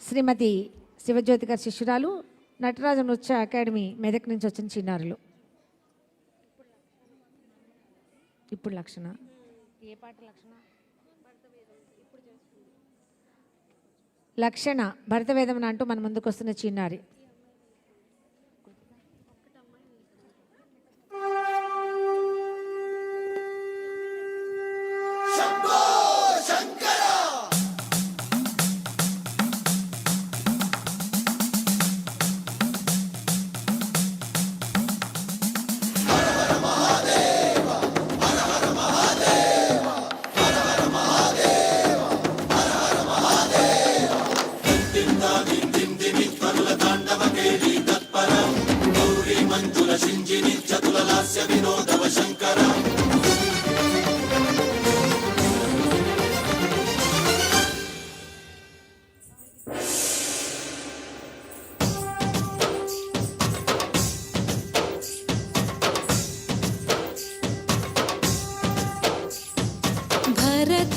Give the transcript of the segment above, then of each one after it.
శ్రీమతి శివజ్యోతి గారి శిష్యురాలు, నటరాజ నృత్య అకాడమీ మెదక్ నుంచి వచ్చిన చిన్నారులు. ఇప్పుడు లక్షణ ఏ పాట లక్షణ? లక్షణ భరతవేదం అంటూ మన ముందుకు వస్తున్న చిన్నారి.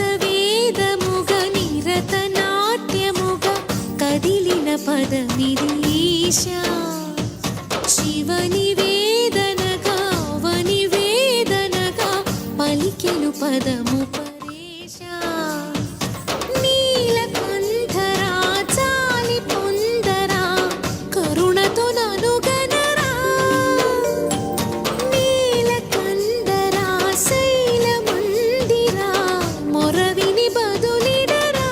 భరతవేదముగ నిరతనాట్యముగ కదిలిన పదమిదీశా శివని వేదనగా వని వేదనగా పలికెను పదము పరేశా నీలకంఠరా చాలి పొందరా కరుణతో ననుగనరా నీలకంఠరా శైలమందిరా మొరవిని బదులిడరా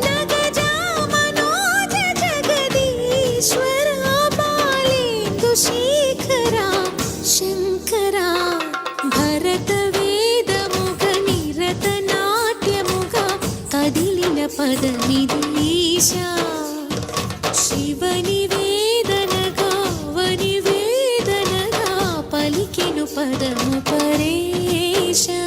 నగజా మనోజ జగదీశ్వరా బాలేందు శేఖరా శంకరా భరతవేదముగ నిరతనాట్యముగ కదిలిన పదమిదీశా శివని వేదనగా వని వేదనగా పలికెను పదము పరేశా.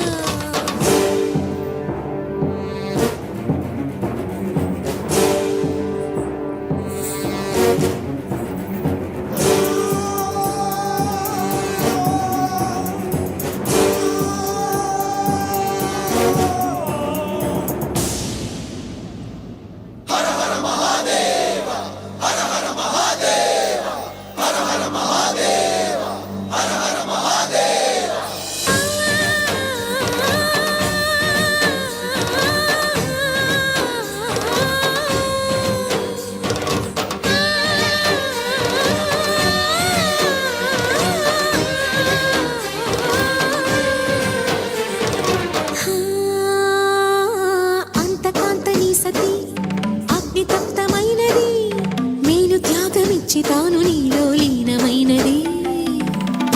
తాను నీలో లీనమైనది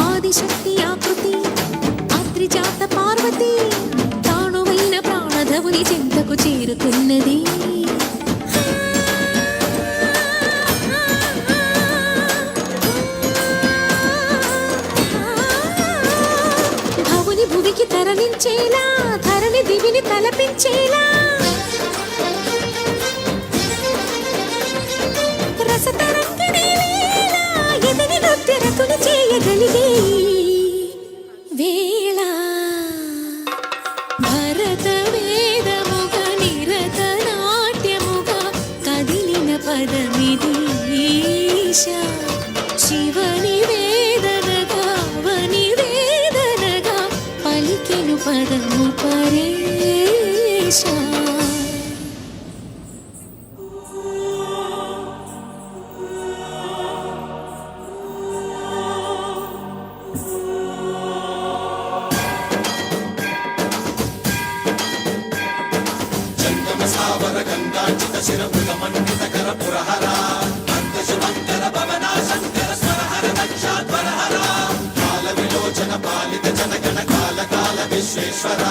ఆదిశక్తి ఆకృతి అత్రిజాత పార్వతి తానువైన ప్రాణధవుని చెంతకు చేరుతున్నది. భవుని భువికి తరలించేలా ధరణి దివిని తలపించేలా రతులు చేయగలిగే వేళ భరతవేదముగ నిరతనాట్యముగ కదిలిన పదమిదీశా శివని వేదనగా వని వేదనగా పలికెను పదము పరేశా. గంగాచిత శిరపుత మండిత కర పురహర అంతశుమంకర భవనా శంకర స్వరహర దక్షాధ్వరహర కాల విలోచన పాలిత జనగణ కాల కాల విశ్వేశ్వర